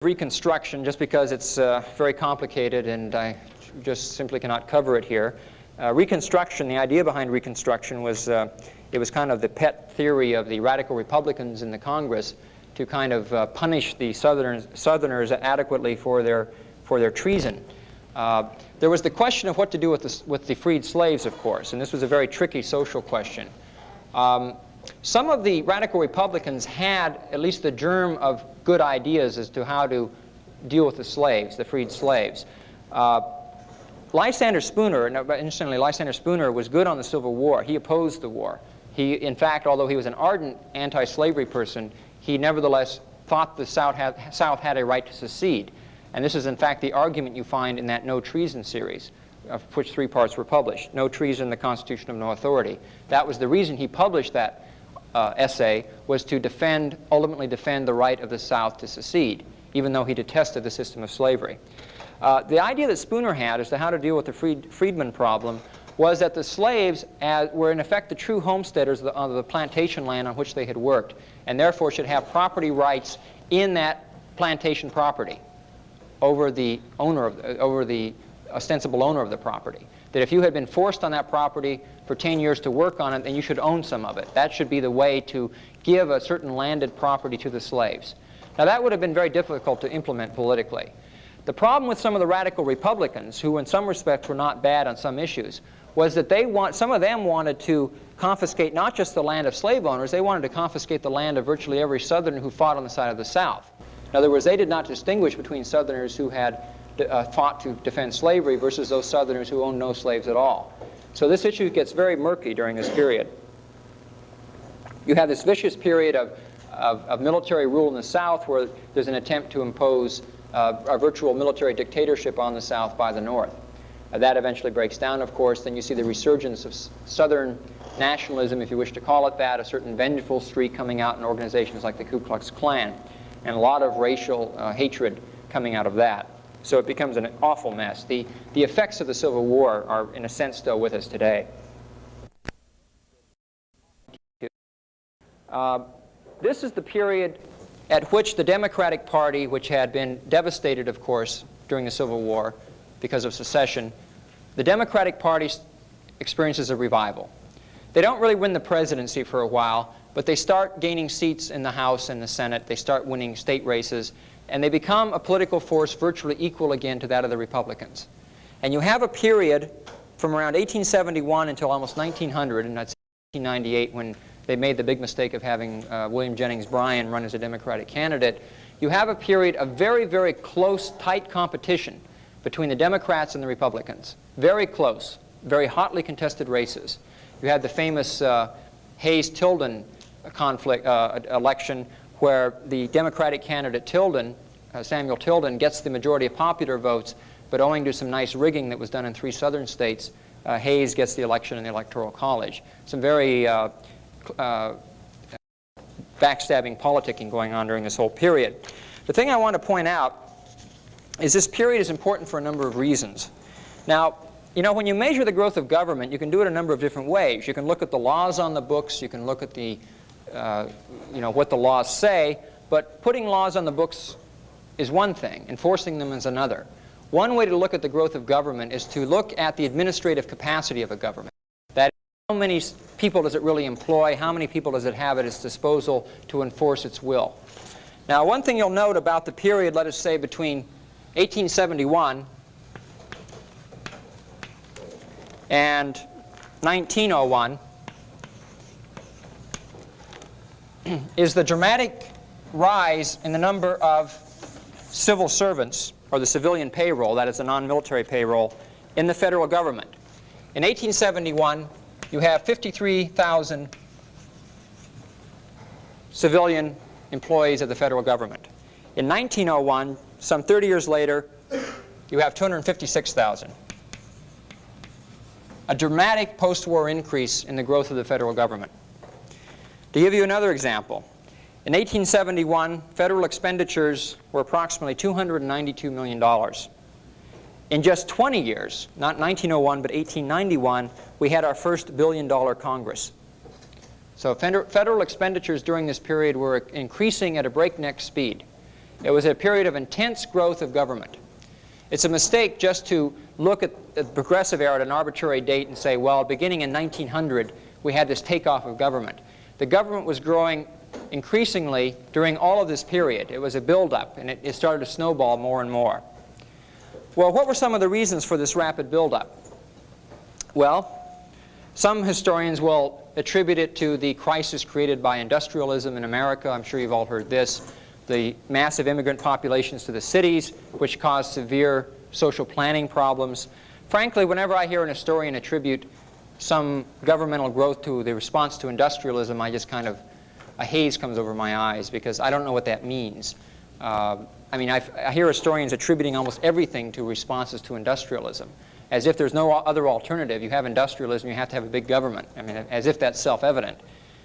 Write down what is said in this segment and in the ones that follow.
Reconstruction, just because it's very complicated and I just simply cannot cover it here. Reconstruction, the idea behind Reconstruction was it was kind of the pet theory of the radical Republicans in the Congress to kind of punish the Southerners adequately for their treason. There was the question of what to do with the freed slaves, of course, and this was a very tricky social question. Some of the radical Republicans had at least the germ of good ideas as to how to deal with the slaves, the freed slaves. Lysander Spooner, interestingly, Lysander Spooner was good on the Civil War. He opposed the war. He, in fact, although he was an ardent anti-slavery person, he nevertheless thought the South had a right to secede. And this is, in fact, the argument you find in that No Treason series, of which 3 parts were published. No Treason, the Constitution of No Authority. That was the reason he published that essay, was to ultimately defend the right of the South to secede, even though he detested the system of slavery. The idea that Spooner had as to how to deal with the freedmen problem was that the slaves were in effect the true homesteaders of the plantation land on which they had worked, and therefore should have property rights in that plantation property over the ostensible owner of the property. That if you had been forced on that property for 10 years to work on it, then you should own some of it. That should be the way to give a certain landed property to the slaves. Now that would have been very difficult to implement politically. The problem with some of the radical Republicans, who in some respects were not bad on some issues, was that some of them wanted to confiscate not just the land of slave owners, they wanted to confiscate the land of virtually every Southerner who fought on the side of the South. In other words, they did not distinguish between Southerners who had fought to defend slavery versus those Southerners who owned no slaves at all. So this issue gets very murky during this period. You have this vicious period of military rule in the South where there's an attempt to impose a virtual military dictatorship on the South by the North. That eventually breaks down, of course. Then you see the resurgence of Southern nationalism, if you wish to call it that, a certain vengeful streak coming out in organizations like the Ku Klux Klan, and a lot of racial hatred coming out of that. So it becomes an awful mess. The effects of the Civil War are, in a sense, still with us today. This is the period at which the Democratic Party, which had been devastated, of course, during the Civil War because of secession, the Democratic Party experiences a revival. They don't really win the presidency for a while, but they start gaining seats in the House and the Senate. They start winning state races. And they become a political force virtually equal again to that of the Republicans. And you have a period from around 1871 until almost 1900, and that's 1898 when they made the big mistake of having William Jennings Bryan run as a Democratic candidate. You have a period of very, very close, tight competition between the Democrats and the Republicans. Very close, very hotly contested races. You had the famous Hayes-Tilden election, where the Democratic candidate Tilden, Samuel Tilden, gets the majority of popular votes, but owing to some nice rigging that was done in 3 southern states, Hayes gets the election in the Electoral College. Some very backstabbing politicking going on during this whole period. The thing I want to point out is this period is important for a number of reasons. Now, you know, when you measure the growth of government, you can do it a number of different ways. You can look at the laws on the books, you can look at the what the laws say, but putting laws on the books is one thing, enforcing them is another. One way to look at the growth of government is to look at the administrative capacity of a government. That is, how many people does it really employ, how many people does it have at its disposal to enforce its will. Now, one thing you'll note about the period, let us say, between 1871 and 1901, is the dramatic rise in the number of civil servants, or the civilian payroll, that is the non-military payroll, in the federal government. In 1871, you have 53,000 civilian employees of the federal government. In 1901, some 30 years later, you have 256,000. A dramatic post-war increase in the growth of the federal government. To give you another example, in 1871, federal expenditures were approximately $292 million. In just 20 years, not 1901, but 1891, we had our first billion-dollar Congress. So federal expenditures during this period were increasing at a breakneck speed. It was a period of intense growth of government. It's a mistake just to look at the progressive era at an arbitrary date and say, well, beginning in 1900, we had this takeoff of government. The government was growing increasingly during all of this period. It was a buildup, and it started to snowball more and more. Well, what were some of the reasons for this rapid buildup? Well, some historians will attribute it to the crisis created by industrialism in America. I'm sure you've all heard this. The massive immigrant populations to the cities, which caused severe social planning problems. Frankly, whenever I hear an historian attribute some governmental growth to the response to industrialism, I just kind of, a haze comes over my eyes because I don't know what that means. I mean, I hear historians attributing almost everything to responses to industrialism, as if there's no other alternative. You have industrialism, you have to have a big government. I mean, as if that's self-evident.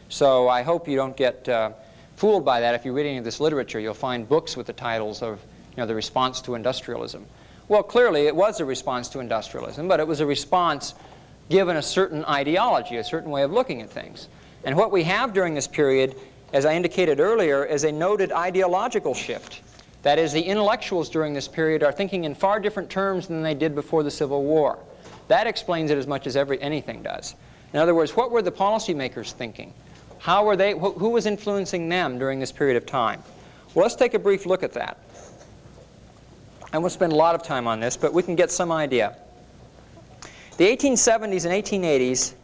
So I hope you don't get fooled by that. If you read any of this literature, you'll find books with the titles of, the response to industrialism. Well, clearly it was a response to industrialism, but it was a response given a certain ideology, a certain way of looking at things. And what we have during this period, as I indicated earlier, is a noted ideological shift. That is, the intellectuals during this period are thinking in far different terms than they did before the Civil War. That explains it as much as anything does. In other words, what were the policymakers thinking? How were they, who was influencing them during this period of time? Well, let's take a brief look at that. I won't spend a lot of time on this, but we can get some idea. The 1870s and 1880s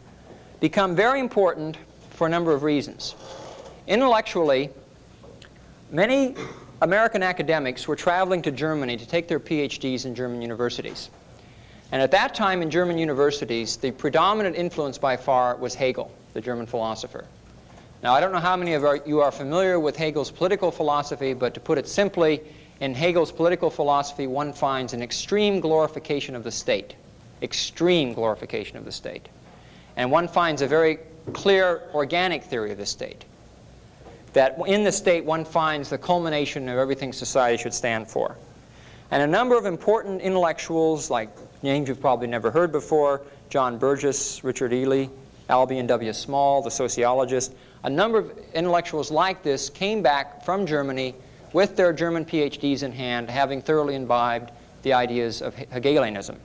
become very important for a number of reasons. Intellectually, many American academics were traveling to Germany to take their PhDs in German universities. And at that time in German universities, the predominant influence by far was Hegel, the German philosopher. Now, I don't know how many of you are familiar with Hegel's political philosophy, but to put it simply, in Hegel's political philosophy, one finds an extreme glorification of the state. Extreme glorification of the state. And one finds a very clear organic theory of the state. That in the state one finds the culmination of everything society should stand for. And a number of important intellectuals, like names you've probably never heard before, John Burgess, Richard Ely, Albion W. Small, the sociologist, a number of intellectuals like this came back from Germany with their German PhDs in hand, having thoroughly imbibed the ideas of Hegelianism.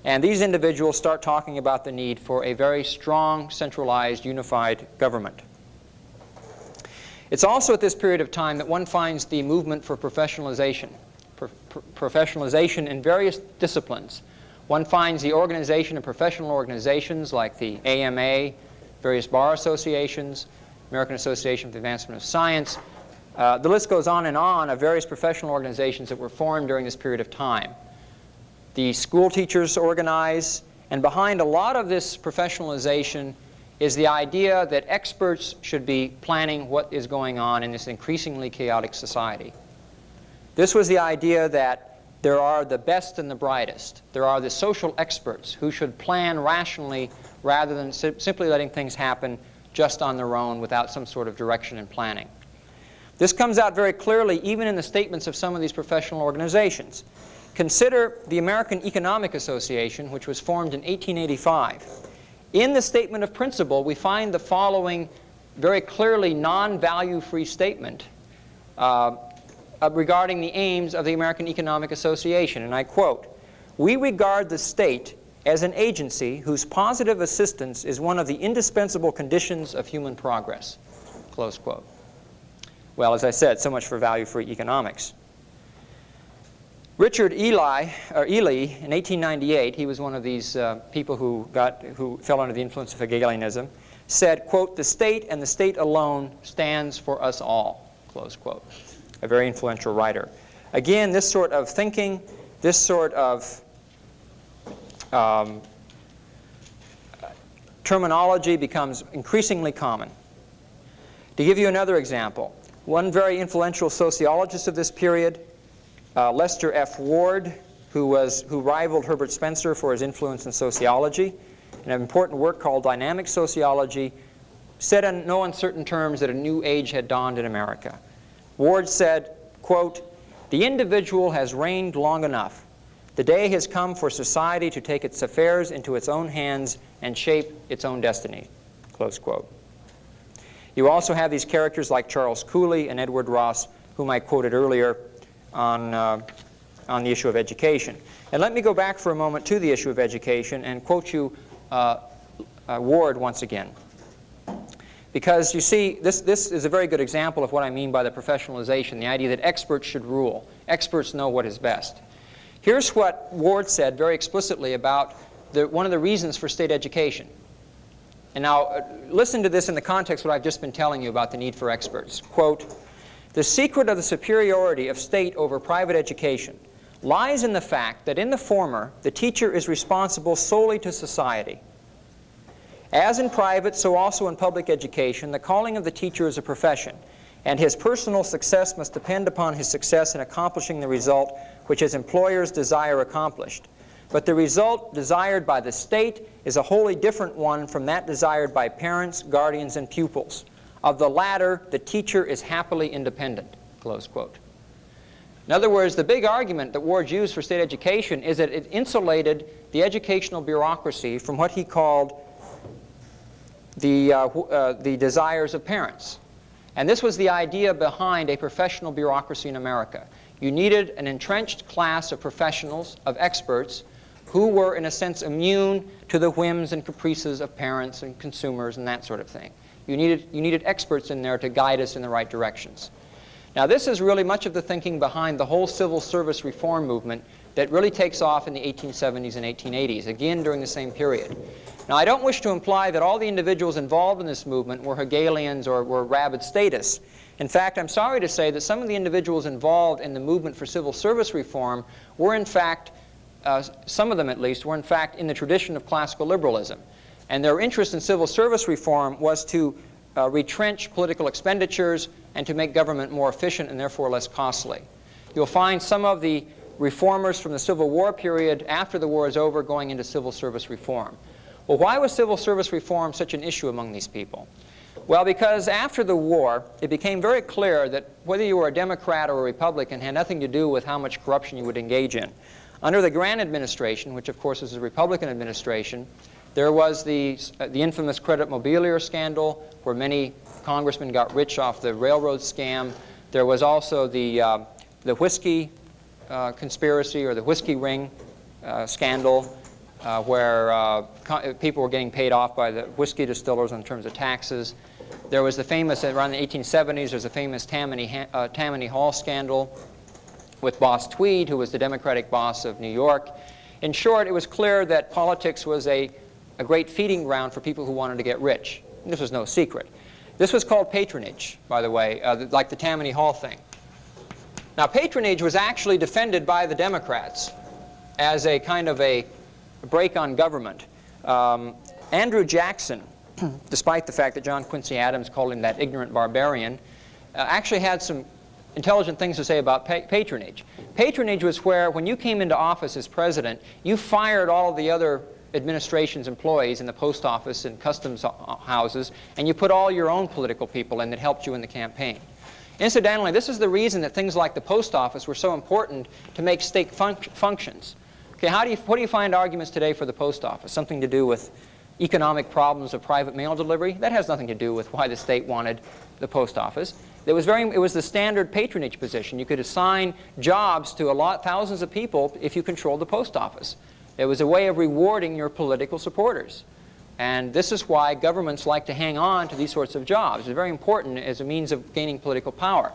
And these individuals start talking about the need for a very strong, centralized, unified government. It's also at this period of time that one finds the movement for professionalization. Professionalization in various disciplines. One finds the organization of professional organizations like the AMA, various bar associations, American Association for the Advancement of Science. The list goes on of various professional organizations that were formed during this period of time. The school teachers organize, and behind a lot of this professionalization is the idea that experts should be planning what is going on in this increasingly chaotic society. This was the idea that there are the best and the brightest. There are the social experts who should plan rationally rather than simply letting things happen just on their own without some sort of direction and planning. This comes out very clearly even in the statements of some of these professional organizations. Consider the American Economic Association, which was formed in 1885. In the statement of principle, we find the following very clearly non-value-free statement regarding the aims of the American Economic Association, and I quote, "We regard the state as an agency whose positive assistance is one of the indispensable conditions of human progress." Close quote. Well, as I said, so much for value-free economics. Richard Ely, in 1898, he was one of these people who fell under the influence of Hegelianism, said, quote, "The state and the state alone stands for us all," close quote. A very influential writer. Again, this sort of thinking, this sort of terminology becomes increasingly common. To give you another example, one very influential sociologist of this period, Lester F. Ward, who rivaled Herbert Spencer for his influence in sociology, in an important work called Dynamic Sociology, said in no uncertain terms that a new age had dawned in America. Ward said, quote, "The individual has reigned long enough. The day has come for society to take its affairs into its own hands and shape its own destiny," close quote. You also have these characters like Charles Cooley and Edward Ross, whom I quoted earlier on the issue of education. And let me go back for a moment to the issue of education and quote you Ward once again. Because you see, this is a very good example of what I mean by the professionalization, the idea that experts should rule. Experts know what is best. Here's what Ward said very explicitly about one of the reasons for state education. And now, listen to this in the context of what I've just been telling you about the need for experts. Quote, "The secret of the superiority of state over private education lies in the fact that in the former, the teacher is responsible solely to society. As in private, so also in public education, the calling of the teacher is a profession, and his personal success must depend upon his success in accomplishing the result which his employers desire accomplished. But the result desired by the state is a wholly different one from that desired by parents, guardians, and pupils. Of the latter, the teacher is happily independent." Close quote. In other words, the big argument that Ward used for state education is that it insulated the educational bureaucracy from what he called the desires of parents. And this was the idea behind a professional bureaucracy in America. You needed an entrenched class of professionals, of experts, who were, in a sense, immune to the whims and caprices of parents and consumers and that sort of thing. You needed experts in there to guide us in the right directions. Now, this is really much of the thinking behind the whole civil service reform movement that really takes off in the 1870s and 1880s, again during the same period. Now, I don't wish to imply that all the individuals involved in this movement were Hegelians or were rabid statists. In fact, I'm sorry to say that some of the individuals involved in the movement for civil service reform were, in fact, some of them at least, were in fact in the tradition of classical liberalism. And their interest in civil service reform was to retrench political expenditures and to make government more efficient and therefore less costly. You'll find some of the reformers from the Civil War period after the war is over going into civil service reform. Well, why was civil service reform such an issue among these people? Well, because after the war, it became very clear that whether you were a Democrat or a Republican had nothing to do with how much corruption you would engage in. Under the Grant administration, which of course is a Republican administration, there was the infamous credit mobilier scandal, where many congressmen got rich off the railroad scam. There was also the whiskey conspiracy, or the whiskey ring scandal, where people were getting paid off by the whiskey distillers in terms of taxes. There was the famous, around the 1870s, there's a famous Tammany Hall scandal with Boss Tweed, who was the Democratic boss of New York. In short, it was clear that politics was a great feeding ground for people who wanted to get rich. This was no secret. This was called patronage, by the way, like the Tammany Hall thing. Now, patronage was actually defended by the Democrats as a kind of a break on government. Andrew Jackson, despite the fact that John Quincy Adams called him that ignorant barbarian, actually had some intelligent things to say about patronage. Patronage was where, when you came into office as president, you fired all of the other administration's employees in the post office and customs houses, and you put all your own political people in that helped you in the campaign. Incidentally, this is the reason that things like the post office were so important to make state functions. Okay, what do you find arguments today for the post office? Something to do with economic problems of private mail delivery? That has nothing to do with why the state wanted the post office. It was the standard patronage position. You could assign jobs to thousands of people if you controlled the post office. It was a way of rewarding your political supporters. And this is why governments like to hang on to these sorts of jobs. It's very important as a means of gaining political power.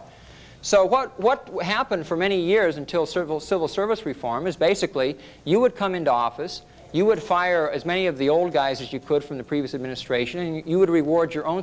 So what happened for many years until civil service reform is basically you would come into office, you would fire as many of the old guys as you could from the previous administration, and you would reward your own